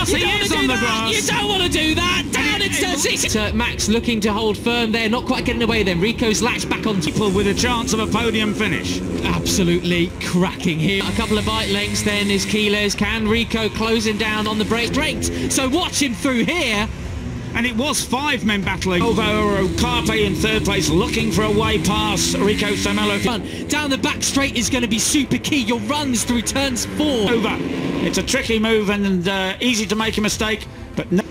grass. He is on the grass. You don't want to do that. Down into turn 6. Max looking to hold firm there, not quite getting away then. Rico's latched back on People with a chance of a podium finish. Absolutely cracking here. a couple of bike lengths then is Quiles. Can Rico closing down on the brake? Braked. So watch him through here. And it was 5 men battling. Alvaro Carpe in 3rd place, looking for a way past Rico Samello. Down the back straight is going to be super key. Your runs through turns 4. Over. It's a tricky move and easy to make a mistake, but no.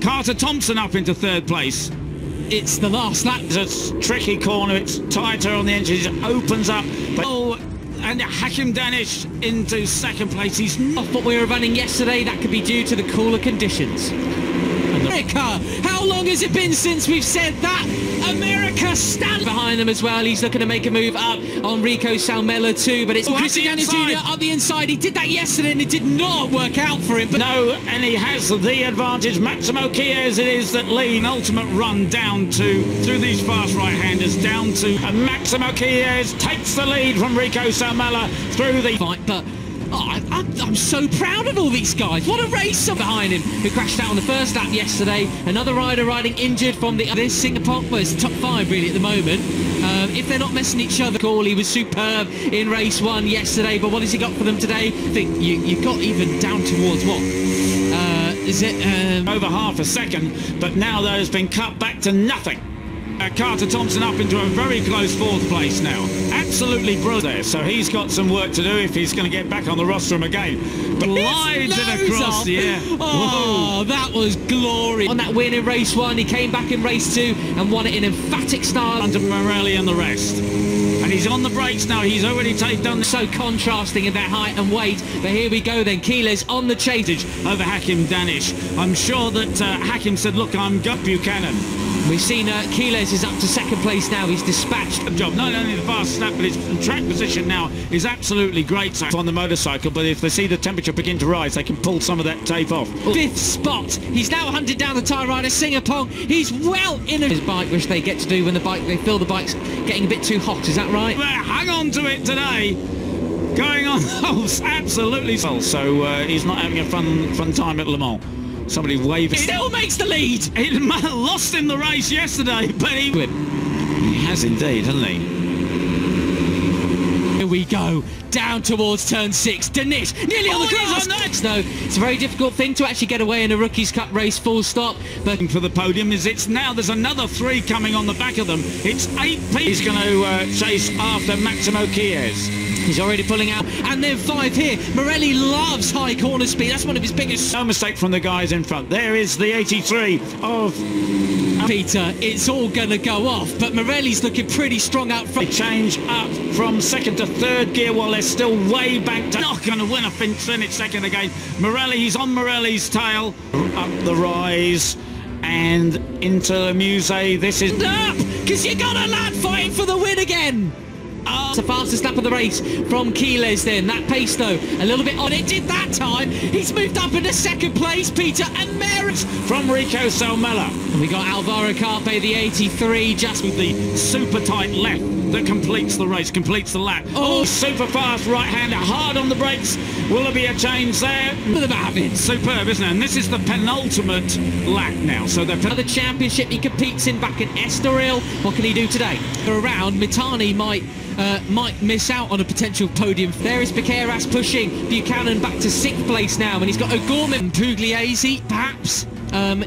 Carter Thompson up into 3rd place. It's the last lap. It's a tricky corner. It's tighter on the edges. It opens up. But and Hakim Danish into 2nd place. He's off what we were running yesterday. That could be due to the cooler conditions. America, how long has it been since we've said that? America stand behind them as well. He's looking to make a move up on Rico Salmella too, but it's Christian Jr. up the inside. He did that yesterday and it did not work out for him. But no, and he has the advantage. Maximo Chies it is that lead. Ultimate run down to through these fast right-handers down to Maximo Chies takes the lead from Rico Salmella through the fight, but I'm so proud of all these guys. What a race behind him, who crashed out on the first lap yesterday. Another rider riding injured from this Singapore. Well, it's top 5 really at the moment. If they're not messing each other, he was superb in race 1 yesterday. But what has he got for them today? I think you got even down towards what? Is it over half a second? But now that has been cut back to nothing. Carter Thompson up into a very close 4th place now. Absolutely brilliant there. So he's got some work to do if he's going to get back on the rostrum again. But glides it across the air. Oh, that was glory. On that win in race 1, he came back in race 2 and won it in emphatic style. Under Morelli and the rest. And he's on the brakes now. He's already done. So contrasting in their height and weight. But here we go then. Quiles on the chase over Hakim Danish. I'm sure that Hakim said, look, I'm Gut Buchanan. We've seen Quiles is up to 2nd place now. He's dispatched. Job. Not only the fast snap, but his track position now is absolutely great on the motorcycle. But if they see the temperature begin to rise, they can pull some of that tape off. 5th spot. He's now hunted down the tyre rider Singapore. He's well in his bike, which they get to do when they feel the bike's getting a bit too hot. Is that right? Hang on to it today. Going on, absolutely. So he's not having a fun time at Le Mans. Somebody waving. He still makes the lead. He lost in the race yesterday, but he has indeed, hasn't he? Here we go. Down towards turn 6. Danish nearly on the grass. No, it's a very difficult thing to actually get away in a Rookies Cup race, full stop. But for the podium it's now there's another 3 coming on the back of them. It's 8 people. He's going to chase after Maximo Chies. He's already pulling out. And then 5 here. Morelli loves high corner speed. That's one of his biggest. No mistake from the guys in front. There is the 83 of Peter. It's all going to go off. But Morelli's looking pretty strong out front. They change up from 2nd to 3rd gear while they're still way back. Not going to win a finish 2nd again. Morelli, he's on Morelli's tail. Up the rise. And into the Musée. This is up because you got a lad fighting for the win again. It's the fastest lap of the race from Quiles then. That pace though, a little bit on. It did that time. He's moved up into 2nd place, Peter, and Merritt from Rico Salmella. And we got Alvaro Carpe, the 83, just with the super tight left that completes the race, completes the lap. Oh, super fast right-hander, hard on the brakes. Will there be a change there? Superb, isn't it? And this is the penultimate lap now. So the championship he competes in back in Estoril. What can he do today? Around Mitani might miss out on a potential podium. There is Piqueras pushing Buchanan back to 6th place now, and he's got O'Gorman. Pugliese perhaps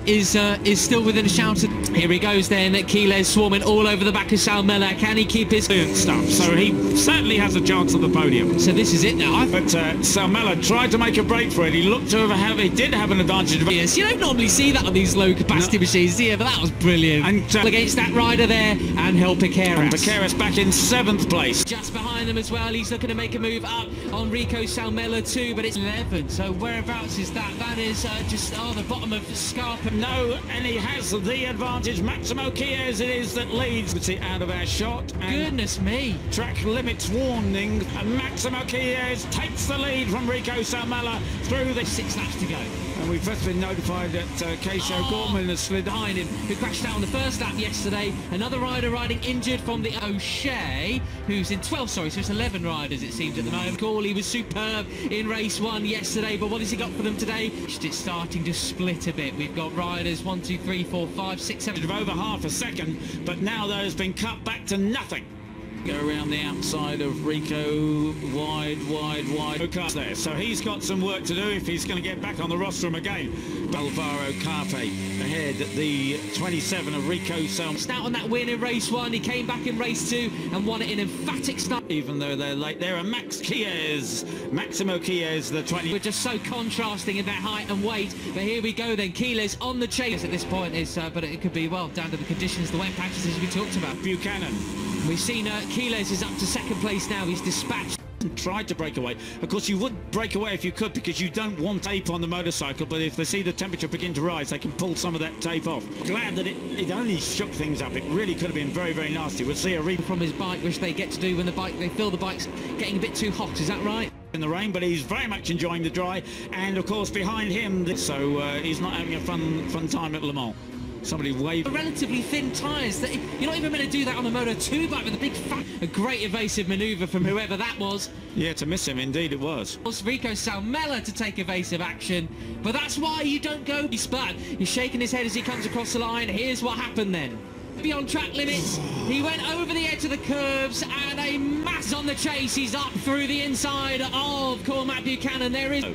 is still within a shout. Here he goes then. Quiles swarming all over the back of Salmella. Can he keep his stuff? So he certainly has a chance at the podium. So this is it now. But Salmella tried to make a break for it. He looked to he did have an advantage. Yes, you don't normally see that on these low capacity machines, do you? But that was brilliant. And against that rider there, and Piqueras. And Piqueras back in 7th place. Just behind them as well. He's looking to make a move up on Rico Salmella too, but it's 11. So whereabouts is that? That is just the bottom of the Scarpa. No, and he has the advantage. Maximo Chies it is that leads. Let's see, out of our shot. Goodness me. Track limits warning. And Maximo Chies takes the lead from Rico Salmella through the 6 laps to go. And we've just been notified that Casey O'Gorman has slid behind him, who crashed out on the first lap yesterday. Another rider riding injured from the O'Shea. who's in 12, sorry, so it's 11 riders it seems at the moment. He was superb in race 1 yesterday, but what has he got for them today? It's starting to split a bit. We've got riders 1, 2, 3, 4, 5, 6, 7. Over half a second, but now that has been cut back to nothing. Go around the outside of Rico, wide. There, so he's got some work to do if he's going to get back on the rostrum again. Alvaro Carpe ahead at the 27 of Rico. Out on that win in race 1, he came back in race 2 and won it in emphatic style. Even though they're late, there are Maximo Chies, the 20. We're just so contrasting in their height and weight, but here we go then. Chiles on the chase at this point is, but it could be, well, down to the conditions, the wet patches as we talked about. Buchanan. We've seen Chiles is up to second place now. He's dispatched. Tried to break away. Of course, you would break away if you could, because you don't want tape on the motorcycle, but if they see the temperature begin to rise, they can pull some of that tape off. Glad that it only shook things up. It really could have been very, very nasty. We'll see a read from his bike, which they get to do when they feel the bike's getting a bit too hot. Is that right? In the rain, but he's very much enjoying the dry, and of course behind him, so he's not having a fun time at Le Mans. Somebody waved. Relatively thin tyres. You're not even going to do that on a Moto 2 bike with a big fat. A great evasive manoeuvre from whoever that was. Yeah, to miss him, indeed it was. Rico Salmela to take evasive action, but that's why you don't go. He's shaking his head as he comes across the line. Here's what happened then. Beyond track limits, he went over the edge of the curbs, and a mass on the chase. He's up through the inside of Cormac Buchanan. There is.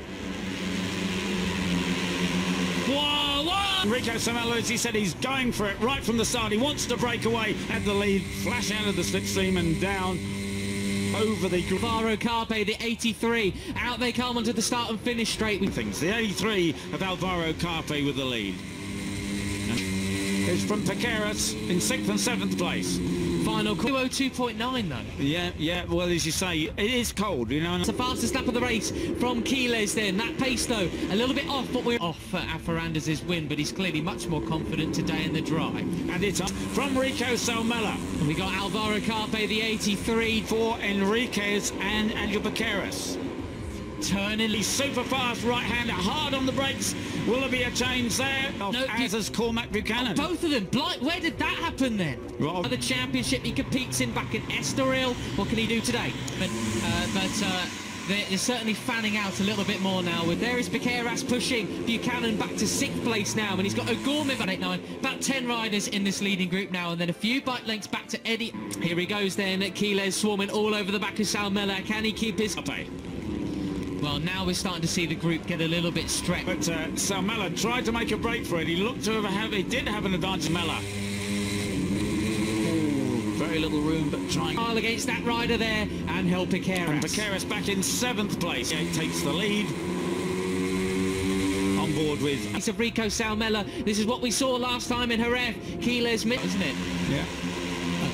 Rico Salmela, as he said, he's going for it right from the start. He wants to break away at the lead, flash out of the slipstream and down over the Alvaro Carpe, the 83. Out they come onto the start and finish straight with things. The 83 of Alvaro Carpe with the lead. It's from Piqueras in 6th and 7th place. Final 202.9 though. Yeah, well, as you say, it is cold, you know. It's the fastest lap of the race from Chiles then. That pace though, a little bit off, but we're off for Ferrandis' win, but he's clearly much more confident today in the dry. And it's up from Rico Salmela. And we got Alvaro Carpe, the 83. For Enriquez and Angel Piqueras. Turning, he's super fast, right-hander, hard on the brakes. Will there be a change there? As is Cormac Buchanan. Both of them. Where did that happen then? Well, the championship he competes in back in Estoril. What can he do today? But they're certainly fanning out a little bit more now. There is Piqueras pushing Buchanan back to 6th place now, and he's got O'Gorman at 8-9. About 10 riders in this leading group now, and then a few bike lengths back to Eddie. Here he goes then. Chiles swarming all over the back of Salmela. Can he keep his... Well, now we're starting to see the group get a little bit stretched. But Salmela tried to make a break for it. He looked to he did have an advantage. Salmela. Very little room, but trying. Against that rider there, and help Piqueras. And Piqueras back in 7th place. He takes the lead. On board with. It's of Rico Salmela. This is what we saw last time in Jerez. Chiles, isn't it? Yeah.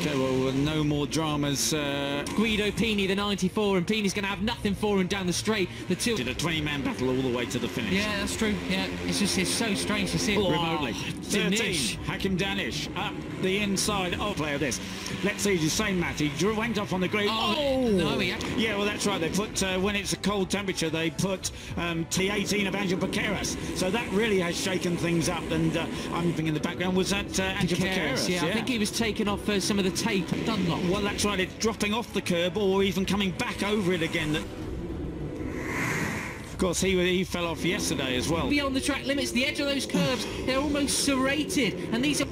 Okay, well, no more dramas. Guido Pini, the 94, and Pini's going to have nothing for him down the straight. The two did a 20-man battle all the way to the finish. Yeah, that's true. Yeah, it's so strange to see it remotely. 13, Hakim Danish up the inside. Player this. Let's see the same Matt. He went off on the grid. No, yeah, well, that's right. They put when it's a cold temperature, they put T18 of Angel Piqueras. So that really has shaken things up. And I'm thinking in the background was that Angel Piqueras. Yeah, I think he was taken off some of the tape. Dunlop. Well, that's right. It's dropping off the curb or even coming back over it again. Of course, he fell off yesterday as well. Beyond the track limits, the edge of those curves, they're almost serrated, and these are...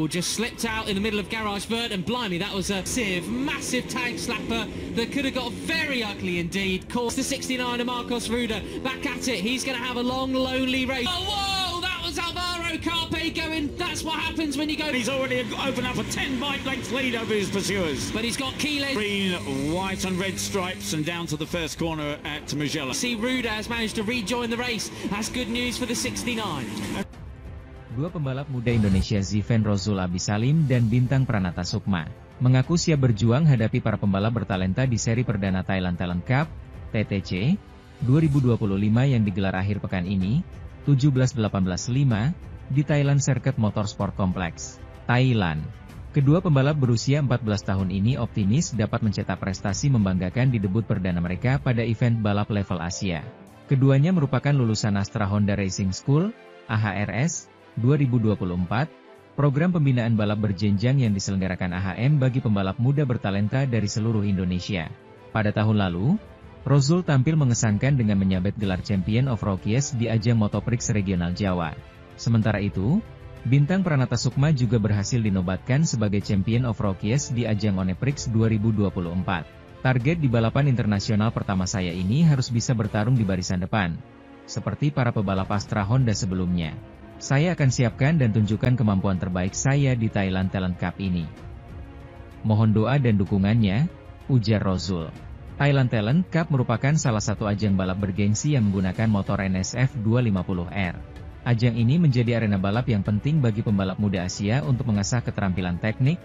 just slipped out in the middle of Garage Vert, and blimey, that was a massive tag slapper that could have got very ugly indeed. Course the 69 of Marcos Ruda, back at it. He's going to have a long, lonely race. Whoa, that was Alvaro Carpe going. That's what happens when you go... He's already opened up a 10 bike length lead over his pursuers. But he's got Chiles. Green, white and red stripes and down to the first corner at Mugello. See, Ruda has managed to rejoin the race. That's good news for the 69. Dua pembalap muda Indonesia Ziven Rozul Abisalim dan Bintang Pranata Sukma mengaku siap berjuang hadapi para pembalap bertalenta di seri perdana Thailand Talent Cup (TTC) 2025 yang digelar akhir pekan ini, 17-18-5, di Thailand Circuit Motorsport Complex, Thailand. Kedua pembalap berusia 14 tahun ini optimis dapat mencetak prestasi membanggakan di debut perdana mereka pada event balap level Asia. Keduanya merupakan lulusan Astra Honda Racing School, AHRS, 2024, program pembinaan balap berjenjang yang diselenggarakan AHM bagi pembalap muda bertalenta dari seluruh Indonesia. Pada tahun lalu, Rozul tampil mengesankan dengan menyabet gelar Champion of Rookies di ajang Motoprix Regional Jawa. Sementara itu, bintang Pranata Sukma juga berhasil dinobatkan sebagai Champion of Rookies di ajang Oneprix 2024. Target di balapan internasional pertama saya ini harus bisa bertarung di barisan depan. Seperti para pebalap Astra Honda sebelumnya. Saya akan siapkan dan tunjukkan kemampuan terbaik saya di Thailand Talent Cup ini. Mohon doa dan dukungannya, ujar Rozul. Thailand Talent Cup merupakan salah satu ajang balap bergengsi yang menggunakan motor NSF 250R. Ajang ini menjadi arena balap yang penting bagi pembalap muda Asia untuk mengasah keterampilan teknik,